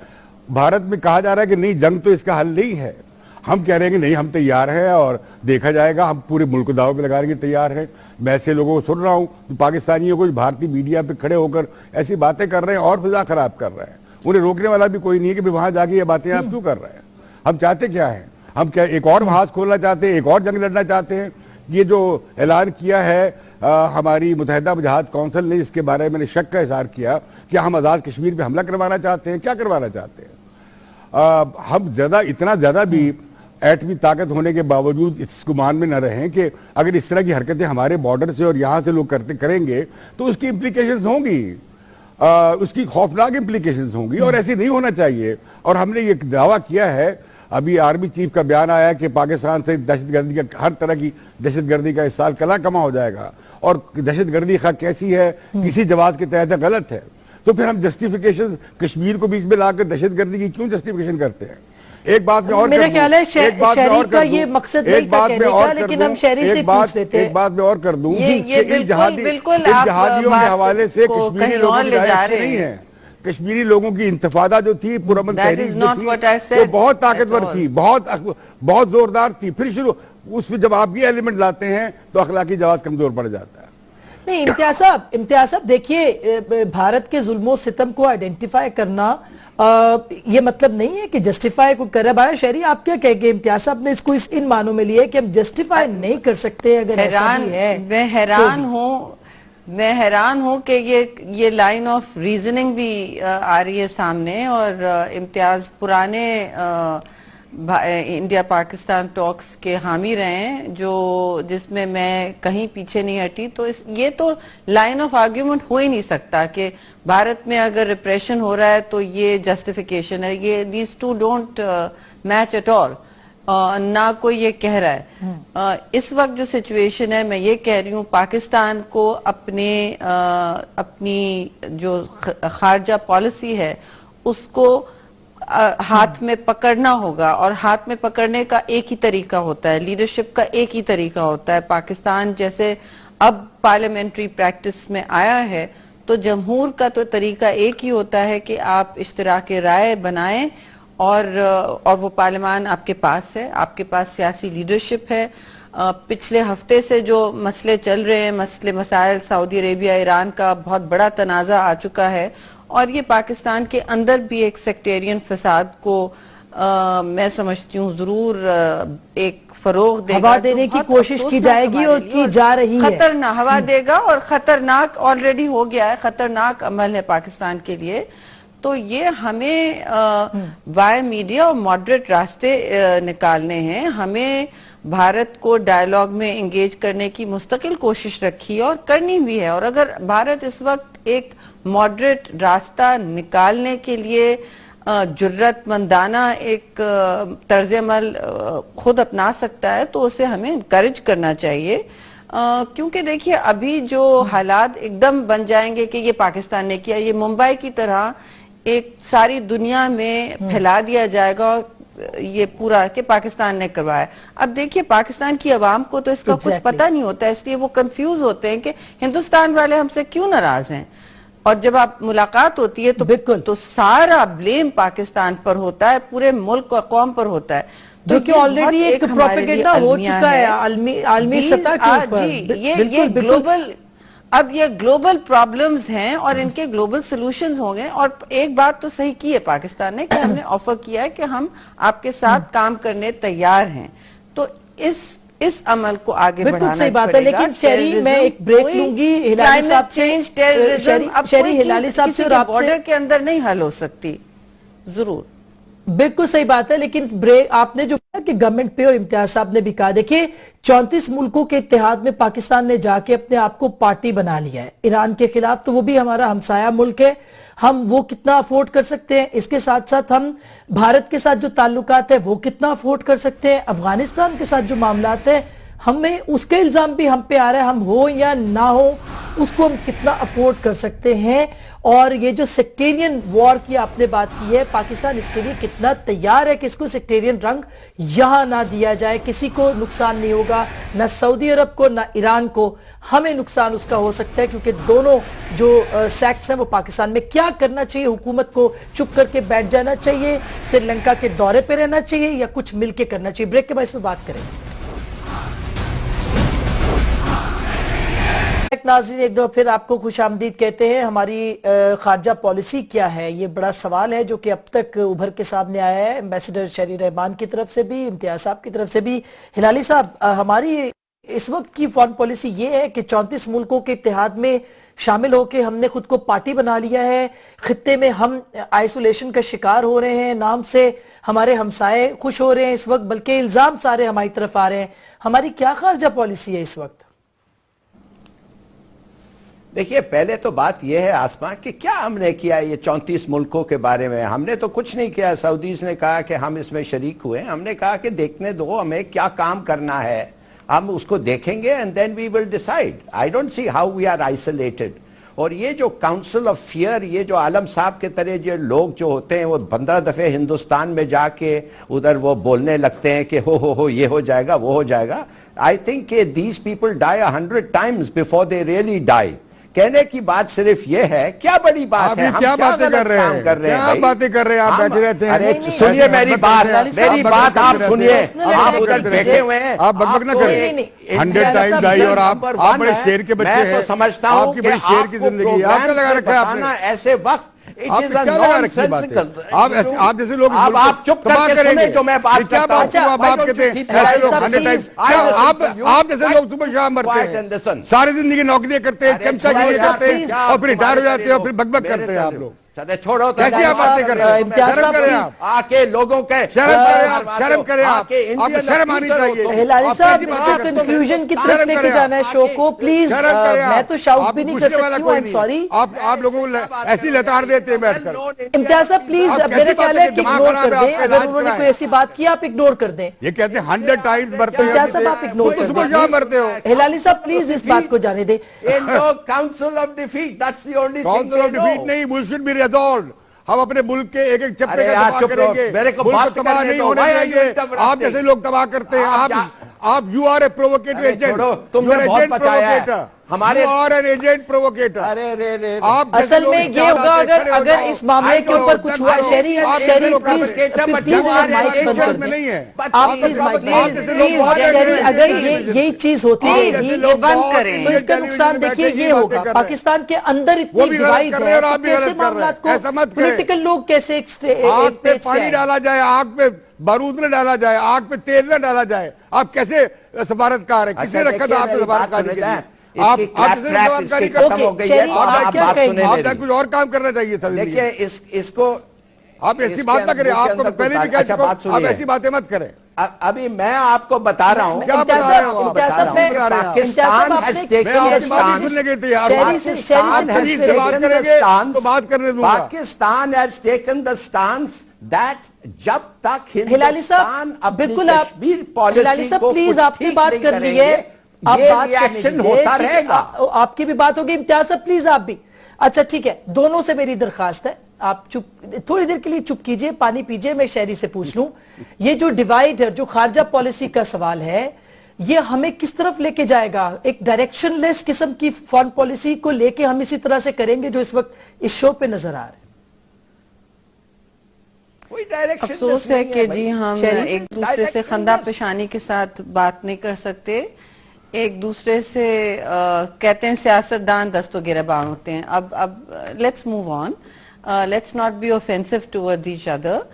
भारत में कहा जा रहा है कि नहीं, जंग तो इसका हल नहीं है। हम कह रहे हैं कि नहीं, हम तैयार हैं और देखा जाएगा, हम पूरे मुल्क को दाव पे लगाने के तैयार हैं। मैं ऐसे लोगों को सुन रहा हूँ तो पाकिस्तानियों को भारतीय मीडिया पे खड़े होकर ऐसी बातें कर रहे हैं और फिजा खराब कर रहे हैं। उन्हें रोकने वाला भी कोई नहीं है कि वहां जाके ये बातें आप क्यों कर रहे हैं। हम चाहते क्या है? हम क्या एक और महाज खोलना चाहते हैं, एक और जंग लड़ना चाहते हैं? ये जो ऐलान किया है हमारी मुत्तहिदा जहाज कौंसिल ने, इसके बारे में मैंने शक का इजहार किया कि हम आज़ाद कश्मीर पे हमला करवाना चाहते हैं। क्या करवाना चाहते हैं? हम इतना ज्यादा भी एटमी ताकत होने के बावजूद इस गुमान में न रहें कि अगर इस तरह की हरकतें हमारे बॉर्डर से और यहाँ से लोग करेंगे तो उसकी इम्प्लीकेशंस होंगी, उसकी खौफनाक इम्प्लीकेशंस होंगी और ऐसे नहीं होना चाहिए। और हमने ये दावा किया है, अभी आर्मी चीफ का बयान आया कि पाकिस्तान से दहशतगर्दी का, हर तरह की दहशतगर्दी का इस साल कला कमा हो जाएगा। और दहशतगर्दी किसी है, किसी जवाब के तहत गलत है, तो फिर हम जस्टिफिकेशन कश्मीर को बीच में लाकर दहशतगर्दी की क्यों जस्टिफिकेशन करते हैं? एक बात में और मेरा ख्याल है शहरी का ये मकसद नहीं था कहने का, लेकिन हम शहरी से पूछ लेते हैं। एक बात में और कर दूं, ये बिल्कुल जहादियों के हवाले से कश्मीरी लोगों की राय नहीं है। कश्मीरी लोगों की इंतफादा जो थी, पुरअमन तहरीक जो थी, वो बहुत ताकतवर थी, बहुत जोरदार थी। फिर शुरू उसमें जब आप ये एलिमेंट लाते हैं तो अखलाकी जवाब कमजोर पड़ जाता है। नहीं, इम्तियाज साहब देखिए, भारत के जुल्मों सितम को आइडेंटिफाई करना ये मतलब नहीं है कि जस्टिफाई को कर रहा है। शहरी, आप क्या कहेंगे? इम्तियाज साहब ने इसको इन मानों में लिया कि हम जस्टिफाई नहीं कर सकते अगर ऐसा ही है। मैं हैरान हूँ कि ये लाइन ऑफ रीजनिंग भी आ रही है सामने। और इम्तियाज पुराने इंडिया पाकिस्तान टॉक्स के हामी रहे हैं, जिसमें मैं कहीं पीछे नहीं हटी। तो ये तो लाइन ऑफ आर्ग्यूमेंट हो ही नहीं सकता कि भारत में अगर रिप्रेशन हो रहा है तो ये जस्टिफिकेशन है। ये these two don't match at all. ना कोई ये कह रहा है। इस वक्त जो सिचुएशन है, मैं ये कह रही हूँ, पाकिस्तान को अपनी जो खारजा पॉलिसी है उसको हाथ में पकड़ना होगा। और हाथ में पकड़ने का एक ही तरीका होता है, लीडरशिप का एक ही तरीका होता है। पाकिस्तान जैसे अब पार्लियामेंट्री प्रैक्टिस में आया है तो जमहूर का तो तरीका एक ही होता है कि आप इश्तराके राय बनाएं और वो पार्लियामान आपके पास है, आपके पास सियासी लीडरशिप है। पिछले हफ्ते से जो मसले चल रहे हैं, मसाइल सऊदी अरेबिया ईरान का बहुत बड़ा तनाज़ा आ चुका है और ये पाकिस्तान के अंदर भी एक सेक्टेरियन फसाद को मैं समझती हूँ जरूर एक फरोग देगा, हवा तो देने की बहुत कोशिश की अफसोसनाक जाएगी हमारे और लिए, की जा रही है। खतरनाक हवा देगा और खतरनाक ऑलरेडी हो गया है, खतरनाक अमल है पाकिस्तान के लिए। तो ये हमें वाया मीडिया और मॉडरेट रास्ते निकालने हैं। हमें भारत को डायलॉग में एंगेज करने की मुस्तकिल कोशिश रखी और करनी भी है। और अगर भारत इस वक्त एक मॉडरेट रास्ता निकालने के लिए जुर्रतमंदाना एक तर्ज अमल खुद अपना सकता है तो उसे हमें इनकरेज करना चाहिए। क्योंकि देखिए अभी जो हालात एकदम बन जाएंगे कि ये पाकिस्तान ने किया, ये मुंबई की तरह एक सारी दुनिया में फैला दिया जाएगा ये पूरा कि पाकिस्तान ने करवाया। अब देखिए पाकिस्तान की आवाम को तो इसका कुछ पता नहीं होता है, इसलिए वो कंफ्यूज होते हैं कि हिंदुस्तान वाले हमसे क्यों नाराज हैं। और जब आप मुलाकात होती है तो सारा ब्लेम पाकिस्तान पर होता है, पूरे मुल्क और कौम पर होता है, जो कि ऑलरेडी एक प्रोपेगेंडा हो चुका है आलमी सतह के ऊपर। ये ग्लोबल, अब ये ग्लोबल प्रॉब्लम्स हैं और इनके ग्लोबल सॉल्यूशंस होंगे। और एक बात तो सही की है पाकिस्तान ने कि हमने ऑफर किया है कि हम आपके साथ काम करने तैयार हैं। तो इस अमल को आगे बढ़ाना सही बात है। लेकिन शहरी, मैं एक ब्रेक लूंगी हिलाली साहब से। शहरी हिलाली साहब से, और बॉर्डर के अंदर नहीं हल हो सकती। जरूर, बिल्कुल सही बात है। लेकिन ब्रेक आपने जो कहा कि गवर्नमेंट पे, और इम्तियाज साहब ने भी कहा, देखिए 34 मुल्कों के इत्तेहाद में पाकिस्तान ने जाके अपने आप को पार्टी बना लिया है ईरान के खिलाफ। तो वो भी हमारा हमसाया मुल्क है, हम वो कितना अफोर्ड कर सकते हैं। इसके साथ साथ हम भारत के साथ जो ताल्लुकात है वो कितना अफोर्ड कर सकते हैं। अफगानिस्तान के साथ जो मामलात है, हमें उसके इल्जाम भी हम पे आ रहा है, हम हो या ना हो उसको हम कितना अफोर्ड कर सकते हैं। और ये जो सेक्टेरियन वॉर की आपने बात की है, पाकिस्तान इसके लिए कितना तैयार है कि इसको सेक्टेरियन रंग यहां ना दिया जाए। किसी को नुकसान नहीं होगा, ना सऊदी अरब को ना ईरान को, हमें नुकसान उसका हो सकता है। क्योंकि दोनों जो सेक्ट्स हैं वो पाकिस्तान में, क्या करना चाहिए? हुकूमत को चुप करके बैठ जाना चाहिए, श्रीलंका के दौरे पर रहना चाहिए, या कुछ मिलकर करना चाहिए? ब्रेक के बाद इसमें बात करेंगे। नाज़रीन, एक दो फिर आपको खुशामदीद कहते हैं। हमारी खारजा पॉलिसी क्या है, ये बड़ा सवाल है जो कि अब तक उभर के सामने आया है, एम्बेसडर शहरी रहमान की तरफ से भी, इम्तियाज साहब की तरफ से भी। हिलाली साहब, हमारी इस वक्त की फॉरेन पॉलिसी ये है कि 34 मुल्कों के इत्तेहाद में शामिल होकर हमने खुद को पार्टी बना लिया है। खित्ते में हम आइसोलेशन का शिकार हो रहे हैं, नाम से हमारे हमसाए खुश हो रहे हैं इस वक्त, बल्कि इल्जाम सारे हमारी तरफ आ रहे हैं। हमारी क्या खारजा पॉलिसी है इस वक्त? देखिए, पहले तो बात यह है आसमा कि क्या हमने किया ये 34 मुल्कों के बारे में। हमने तो कुछ नहीं किया। सऊदीज ने कहा कि हम इसमें शरीक हुए, हमने कहा कि देखने दो हमें क्या काम करना है, हम उसको देखेंगे and then we will decide. I don't see how we are isolated. और ये जो काउंसिल ऑफ फियर, ये जो आलम साहब के तरह जो लोग जो होते हैं वो 15 दफे हिंदुस्तान में जाके उधर वो बोलने लगते हैं कि हो ये हो जाएगा वो हो जाएगा। I think these people die 100 times before they really die. कहने की बात सिर्फ ये है, क्या बड़ी बात है, हम क्या बातें कर रहे हैं, क्या बातें कर रहे हैं, आप बैठे रहते हैं। अरे सुनिए मेरी बात आप सुनिए, आप उधर बैठे हुए हैं, आप बकबक न करें। 100 times डाई और आप बड़े शेर के बच्चे हैं। मैं तो समझता हूँ आपकी बड़ी शेर की जिंदगी, आपने लगा रखा है आपने ऐसे वक्त। आप जैसे लोग आप चुप करेंगे जो मैं बात क्या बात आप कहते हैं ऐसे लोग 100 times। आप जैसे लोग सुबह शाम मरते हैं, सारी जिंदगी नौकरियां करते हैं, चमचागिरी करते हैं और फिर रिटायर हो जाते हैं और फिर बकबक करते हैं। आप लोग छोड़ो, कैसी आप बातें कर रहे हैं? शर्म करें आप, आके लोगों के शर्म करें आप, शर्म करें आप, आपको शर्म आनी चाहिए। हिलाली साहब, इसको कंक्लूजन की तरफ लेके जाना है शो को, प्लीज। मैं तो शाउट भी नहीं कर सकती हूँ, आई एम सॉरी। आप लोगों को ऐसी लताड़ देते हैं बैठकर। इम्तियाज साहब प्लीज, मेरे ख्याल है कि इग्नोर कर दें। अगर उन्होंने कोई ऐसी बात की आप इग्नोर कर दें। ये कहते हैं 100 times मरते हैं। इम्तियाज साहब आप इग्नोर कर दें, मरते हो। हिलाली साहब प्लीज इस बात को जाने दें। Council of defeat, that's the only thing. Council of defeat नहीं, वी शुड बी रिजॉल्व्ड। हम अपने मुल्क के एक एक चप्पे का तबाह करेंगे, मुल्क को तबाह नहीं होने देंगे। आप जैसे लोग तबाह करते हैं, आप you are a provocative agent, तुमने बहुत बचाया है, हमारे और एन एजेंट प्रोवोकेटर। अरे आप असल में ये होगा अगर इस मामले के ऊपर कुछ हुआ, शेरी प्लीज माइक बंद कर में दें। नहीं है। आप प्लीज माइक शेरी, अगर यही चीज होती है ये बंद करें तो इसका नुकसान देखिए ये होगा, पाकिस्तान के अंदर इतनी डिवाइड है तो कैसे मामलात को पॉलिटिकल लोग कैसे आग पे पानी डाला जाए, आग पे बारूद न डाला जाए, आग पे तेल न डाला जाए, आप कैसे सफारतकार है? किसने रखा था आपने सफारतकारी के लिए? आप सफारतकारी खत्म हो गई है, आप बात सुने आपने कुछ और काम करना चाहिए था। देखिए इसको आप ऐसी बात ना करें, आपको तो पहले भी कह चुका हूं, आप ऐसी बातें मत करें। अभी मैं आपको बता रहा हूं, क्या बता रहे हो आप? पाकिस्तान has taken मैं a आपकी बात stand. नहीं सुनने गई थी यार। पाकिस्तान has से बात taken the करेंगे stance. तो बात करने दूंगा। Pakistan has taken the stance that जब तक हिलाली साहब हिंदुस्तान अपनी बिल्कुल आप कश्मीर हिलाली पॉलिसी साहब को प्लीज कुछ आपने ठीक बात नहीं कर ली है, आप ये बात करने रिएक्शन दीजिए, होता ठीक है, रहेगा। आपकी भी बात होगी, इम्तियाज साहब प्लीज आप भी। अच्छा ठीक है, दोनों से मेरी दरखास्त है, आप चुप थोड़ी देर के लिए चुप कीजिए, पानी पीजिए, मैं शहरी से पूछ लूं ये जो डिवाइड है, जो खारजा पॉलिसी का सवाल है, ये हमें किस तरफ लेके जाएगा? एक डायरेक्शनलेस किस्म की फॉरेन पॉलिसी को लेके हम इसी तरह से करेंगे जो इस वक्त इस शो पे नजर आ रहा है? कोई डायरेक्शन अफसोस है कि जी हम एक दूसरे से खंदा पेशानी के साथ बात नहीं कर सकते, एक दूसरे से कहते हैं सियासतदान दस्तो गिरबान होते हैं। अब let's move on, let's not be offensive towards each other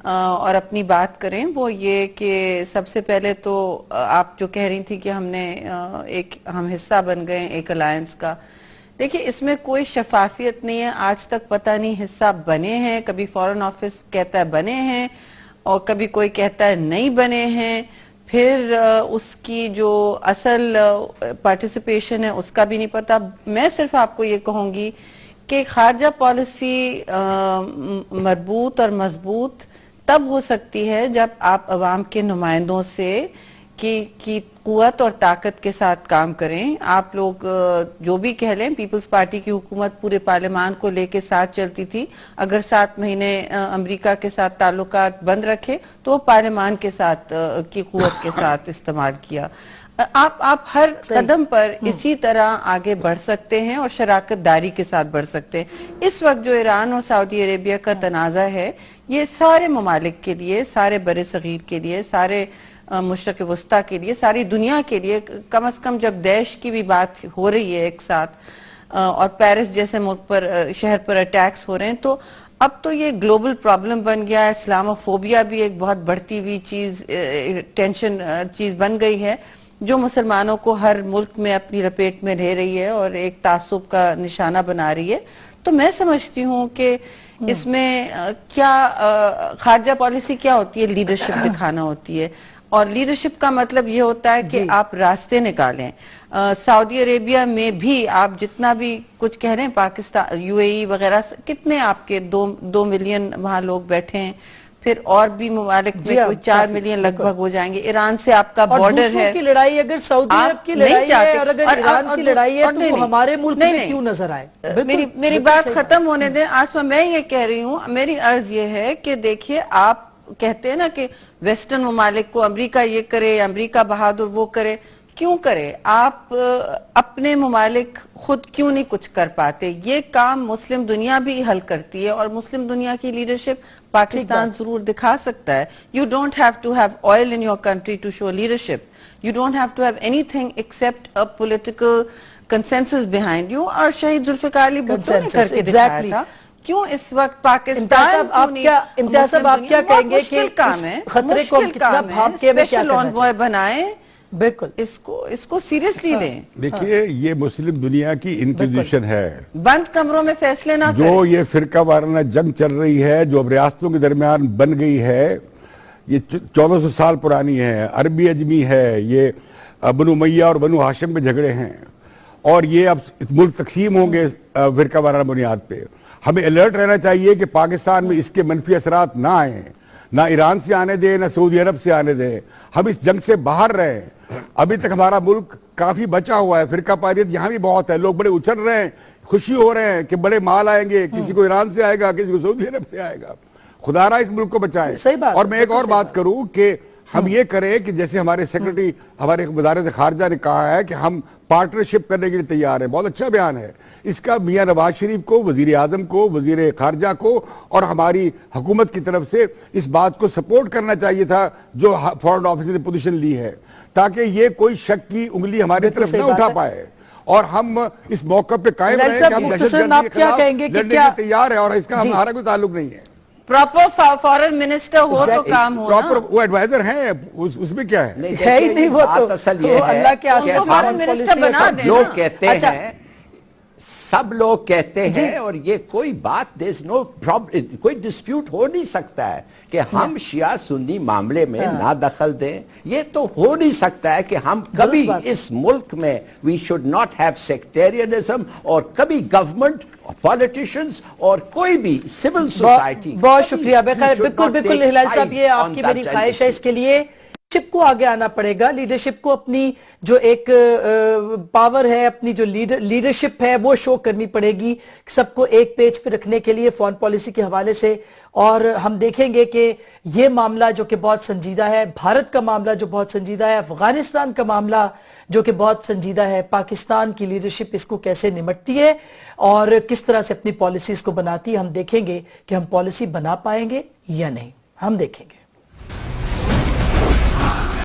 और अपनी बात करें। वो ये कि सबसे पहले तो आप जो कह रही थी कि हमने हम हिस्सा बन गए एक अलायंस का, देखिए इसमें कोई शफाफियत नहीं है। आज तक पता नहीं हिस्सा बने हैं, कभी फॉरेन ऑफिस कहता है बने हैं और कभी कोई कहता है नहीं बने हैं, फिर उसकी जो असल पार्टिसिपेशन है उसका भी नहीं पता। मैं सिर्फ आपको ये कहूंगी कि खारजा पॉलिसी मरबूत और मजबूत तब हो सकती है जब आप अवाम के नुमाइंदों से की कुव्वत और ताकत के साथ काम करें। आप लोग जो भी कह लें, पीपल्स पार्टी की हुकूमत पूरे पार्लियामान को लेके साथ चलती थी। अगर 7 महीने अमेरिका के साथ ताल्लुकात बंद रखे तो वो पार्लियामान के साथ की कुव्वत के साथ इस्तेमाल किया। आप हर कदम पर इसी तरह आगे बढ़ सकते हैं और शराकत दारी के साथ बढ़ सकते हैं। इस वक्त जो ईरान और सऊदी अरेबिया का तनाज़ा है, ये सारे ममालिक के लिए, सारे बड़े सगीर के लिए, सारे मुशरक वस्ता के लिए, सारी दुनिया के लिए, कम से कम जब दैश की भी बात हो रही है एक साथ और पेरिस जैसे मुल्क पर, शहर पर अटैक्स हो रहे हैं, तो अब तो ये ग्लोबल प्रॉब्लम बन गया है। इस्लामोफोबिया भी एक बहुत बढ़ती हुई चीज, टेंशन चीज बन गई है जो मुसलमानों को हर मुल्क में अपनी लपेट में ले रही है और एक तासुब का निशाना बना रही है। तो मैं समझती हूँ कि इसमें क्या खारजा पॉलिसी क्या होती है? लीडरशिप दिखाना होती है और लीडरशिप का मतलब ये होता है कि आप रास्ते निकालें। सऊदी अरेबिया में भी आप जितना भी कुछ कह रहे हैं, पाकिस्तान, यूएई वगैरह, कितने आपके 2 मिलियन वहां लोग बैठे हैं, फिर और भी ममालिक में कोई 4 मिलियन लगभग हो जाएंगे। ईरान से आपका बॉर्डर है की लड़ाई, अगर सऊदी अरब की लड़ाई है और अगर ईरान की लड़ाई है तो हमारे मुल्क में क्यों नजर आए? मेरी बात खत्म होने दें आसमा। मैं ये कह रही हूँ, मेरी अर्ज ये है कि देखिए, आप कहते हैं ना कि वेस्टर्न ममालिक को अमेरिका ये करे, अमेरिका बहादुर वो करे, क्यों करे? आप अपने ममालिक खुद क्यों नहीं कुछ कर पाते? ये काम मुस्लिम दुनिया भी हल करती है और मुस्लिम दुनिया की लीडरशिप पाकिस्तान जरूर दिखा सकता है। You don't have to have oil in your country to show leadership, you don't have to have anything except a political consensus behind you. और शहीद जुल्फिकार अली भुट्टो ने करके दिखाया था। क्यों इस वक्त पाकिस्तान आप क्या कहेंगे कि काम है, खतरे को कितना भाप के स्पेशल एनवॉय बनाएं? बिल्कुल इसको सीरियसली लें। देखिए, ये मुस्लिम दुनिया की इंक्विजिशन है। बंद कमरों में फैसले ना जो करें। ये फिरका वाराना जंग चल रही है, जो अब रियासतों के दरमियान बन गई है, ये 1400 साल पुरानी है, अरबी अजमी है, ये बनु मैया और बनु हाशिम पे झगड़े हैं और ये अब मुल्क तकसीम होंगे फिरका वाराना बुनियाद पे। हमें अलर्ट रहना चाहिए कि पाकिस्तान में इसके मनफी असरात ना आए, ना ईरान से आने दें, ना सऊदी अरब से आने दें। हम इस जंग से बाहर रहें। अभी तक हमारा मुल्क काफी बचा हुआ है, फिरका पारियत यहाँ भी बहुत है, लोग बड़े उछल रहे हैं, खुशी हो रहे हैं कि बड़े माल आएंगे, किसी को ईरान से आएगा, किसी को सऊदी अरब से आएगा। खुदारा इस मुल्क को बचाए। सही बात। और मैं एक और बात करूं कि हम ये करें कि जैसे हमारे सेक्रेटरी हमारे वजारत खारजा ने कहा है कि हम पार्टनरशिप करने के लिए तैयार हैं, बहुत अच्छा बयान है। इसका मियां नवाज शरीफ को, वजीर आजम को, वजीर खारजा को और हमारी हुकूमत की तरफ से इस बात को सपोर्ट करना चाहिए था जो फॉरेन ऑफिस ने पोजीशन ली है, ताकि ये कोई शक की उंगली हमारी तरफ न उठा पाए और हम इस मौके पे कायम रहें कि हम दहशतगर्दी के खिलाफ लड़ने के लिए तैयार है और इसका हमारा कोई ताल्लुक नहीं है। प्रॉपर फॉरेन मिनिस्टर हो तो काम हो प्रॉपर वो एडवाइजर हैं, उसमें क्या है? है ही नहीं, वो तो असल ये है अल्लाह के आसपास कि फॉरेन मिनिस्टर बना सब देना। लोग कहते अच्छा। हैं, सब लोग कहते हैं और ये कोई बात नो प्रॉब्लम, कोई डिस्प्यूट हो नहीं सकता है कि हम शिया सुन्नी मामले में ना दखल दें। ये तो हो नहीं सकता है कि हम कभी इस मुल्क में we should not have sectarianism और कभी गवर्नमेंट पॉलिटिशियंस और कोई भी सिविल सोसाइटी। बहुत शुक्रिया। बिल्कुल बिल्कुल हिलाल साहब, ये आपकी मेरी ख्वाहिश है। इसके लिए लीडरशिप को आगे आना पड़ेगा। लीडरशिप को अपनी जो एक पावर है, अपनी जो लीडरशिप है वो शो करनी पड़ेगी सबको एक पेज पे रखने के लिए फॉरेन पॉलिसी के हवाले से। और हम देखेंगे कि ये मामला जो कि बहुत संजीदा है, भारत का मामला जो बहुत संजीदा है, अफगानिस्तान का मामला जो कि बहुत संजीदा है, पाकिस्तान की लीडरशिप इसको कैसे निमटती है और किस तरह से अपनी पॉलिसीज को बनाती है। हम देखेंगे कि हम पॉलिसी बना पाएंगे या नहीं, हम देखेंगे।